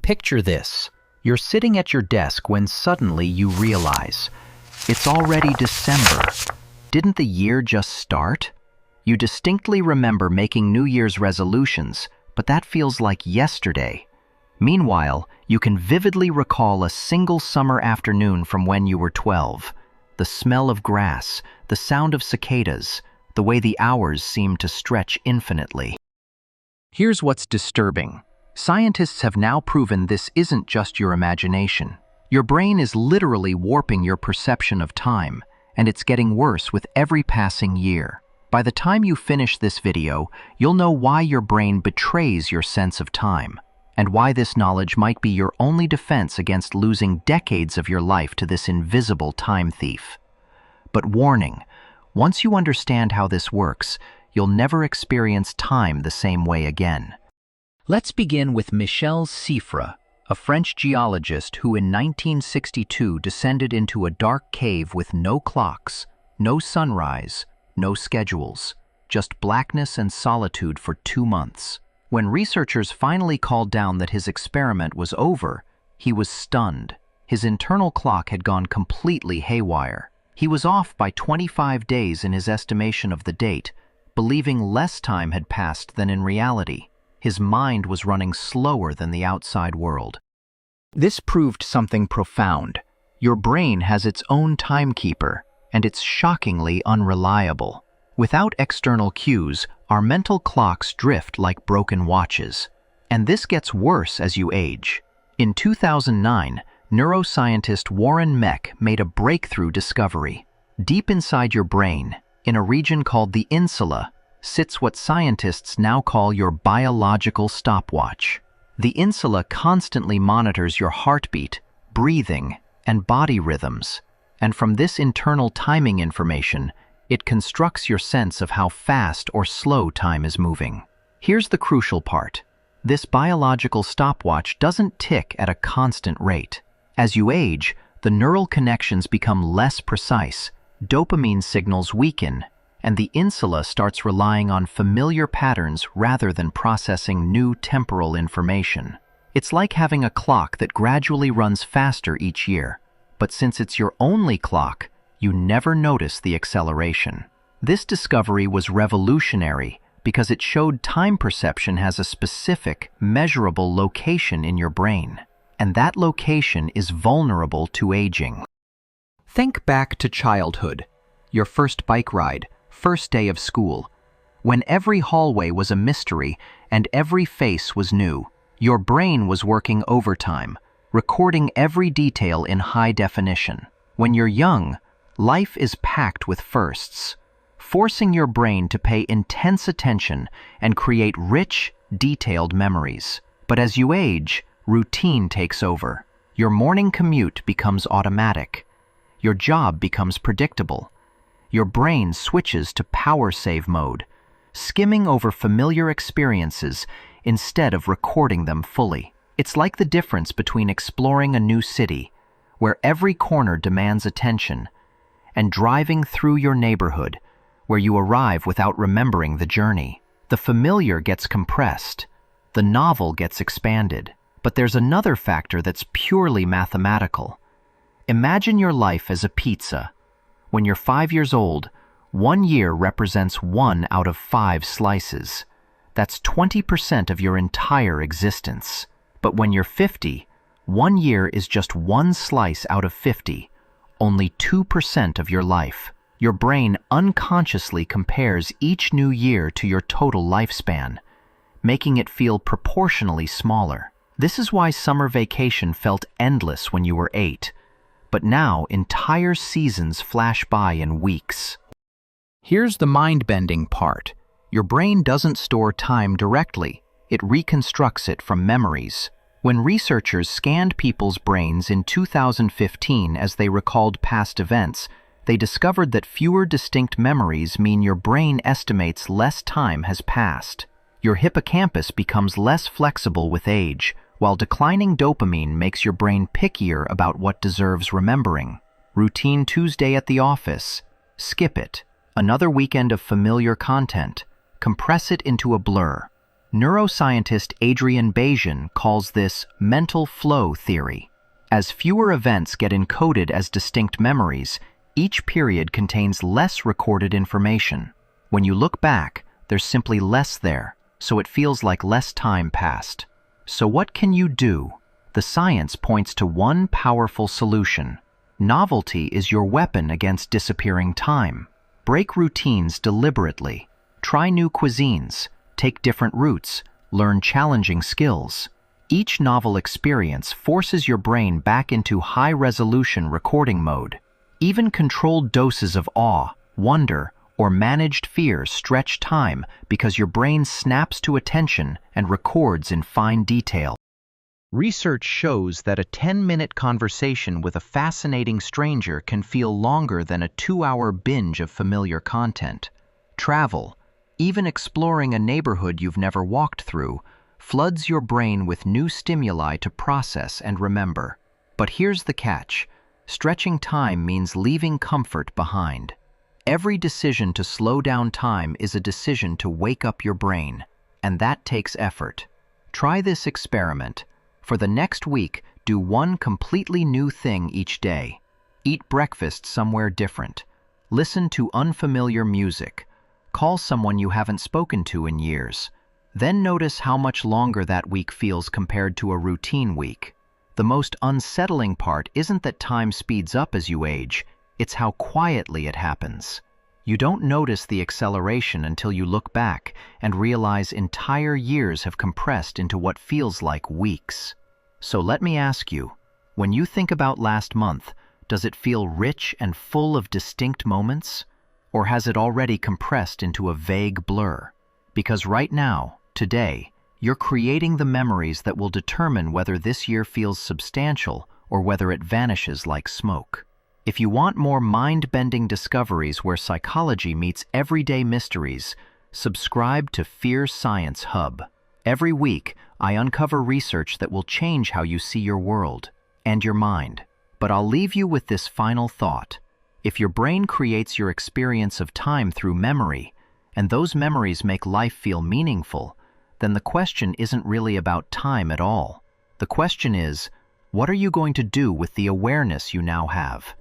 Picture this. You're sitting at your desk when suddenly you realize, it's already December. Didn't the year just start? You distinctly remember making New Year's resolutions, but that feels like yesterday. Meanwhile, you can vividly recall a single summer afternoon from when you were 12. The smell of grass, the sound of cicadas, the way the hours seemed to stretch infinitely. Here's what's disturbing. Scientists have now proven this isn't just your imagination. Your brain is literally warping your perception of time, and it's getting worse with every passing year. By the time you finish this video, you'll know why your brain betrays your sense of time, and why this knowledge might be your only defense against losing decades of your life to this invisible time thief. But warning, once you understand how this works, you'll never experience time the same way again. Let's begin with Michel Siffre, a French geologist who in 1962 descended into a dark cave with no clocks, no sunrise, no schedules, just blackness and solitude for 2 months. When researchers finally called down that his experiment was over, he was stunned. His internal clock had gone completely haywire. He was off by 25 days in his estimation of the date, believing less time had passed than in reality. His mind was running slower than the outside world. This proved something profound. Your brain has its own timekeeper, and it's shockingly unreliable. Without external cues, our mental clocks drift like broken watches. And this gets worse as you age. In 2009, neuroscientist Warren Mech made a breakthrough discovery. Deep inside your brain, in a region called the insula, sits what scientists now call your biological stopwatch. The insula constantly monitors your heartbeat, breathing, and body rhythms, and from this internal timing information, it constructs your sense of how fast or slow time is moving. Here's the crucial part. This biological stopwatch doesn't tick at a constant rate. As you age, the neural connections become less precise, dopamine signals weaken, and the insula starts relying on familiar patterns rather than processing new temporal information. It's like having a clock that gradually runs faster each year, but since it's your only clock, you never notice the acceleration. This discovery was revolutionary because it showed time perception has a specific, measurable location in your brain, and that location is vulnerable to aging. Think back to childhood, your first bike ride, first day of school, when every hallway was a mystery and every face was new. Your brain was working overtime, recording every detail in high definition. When you're young, life is packed with firsts, forcing your brain to pay intense attention and create rich, detailed memories. But as you age, routine takes over. Your morning commute becomes automatic. Your job becomes predictable. Your brain switches to power save mode, skimming over familiar experiences instead of recording them fully. It's like the difference between exploring a new city, where every corner demands attention, and driving through your neighborhood, where you arrive without remembering the journey. The familiar gets compressed, the novel gets expanded. But there's another factor that's purely mathematical. Imagine your life as a pizza. When you're 5 years old, 1 year represents 1 out of 5 slices. That's 20% of your entire existence. But when you're 50, 1 year is just 1 slice out of 50, only 2% of your life. Your brain unconsciously compares each new year to your total lifespan, making it feel proportionally smaller. This is why summer vacation felt endless when you were 8. But now entire seasons flash by in weeks. Here's the mind-bending part. Your brain doesn't store time directly. It reconstructs it from memories. When researchers scanned people's brains in 2015 as they recalled past events, they discovered that fewer distinct memories mean your brain estimates less time has passed. Your hippocampus becomes less flexible with age, while declining dopamine makes your brain pickier about what deserves remembering. Routine Tuesday at the office. Skip it. Another weekend of familiar content. Compress it into a blur. Neuroscientist Adrian Bayesian calls this mental flow theory. As fewer events get encoded as distinct memories, each period contains less recorded information. When you look back, there's simply less there, so it feels like less time passed. So what can you do? The science points to one powerful solution. Novelty is your weapon against disappearing time. Break routines deliberately. Try new cuisines. Take different routes. Learn challenging skills. Each novel experience forces your brain back into high-resolution recording mode. Even controlled doses of awe, wonder, or managed fear stretch time because your brain snaps to attention and records in fine detail. Research shows that a 10-minute conversation with a fascinating stranger can feel longer than a 2-hour binge of familiar content. Travel, even exploring a neighborhood you've never walked through, floods your brain with new stimuli to process and remember. But here's the catch. Stretching time means leaving comfort behind. Every decision to slow down time is a decision to wake up your brain, and that takes effort. Try this experiment. For the next week, do one completely new thing each day. Eat breakfast somewhere different. Listen to unfamiliar music. Call someone you haven't spoken to in years. Then notice how much longer that week feels compared to a routine week. The most unsettling part isn't that time speeds up as you age, it's how quietly it happens. You don't notice the acceleration until you look back and realize entire years have compressed into what feels like weeks. So let me ask you, when you think about last month, does it feel rich and full of distinct moments? Or has it already compressed into a vague blur? Because right now, today, you're creating the memories that will determine whether this year feels substantial or whether it vanishes like smoke. If you want more mind-bending discoveries where psychology meets everyday mysteries, subscribe to Fear Science Hub. Every week, I uncover research that will change how you see your world and your mind. But I'll leave you with this final thought. If your brain creates your experience of time through memory, and those memories make life feel meaningful, then the question isn't really about time at all. The question is, what are you going to do with the awareness you now have?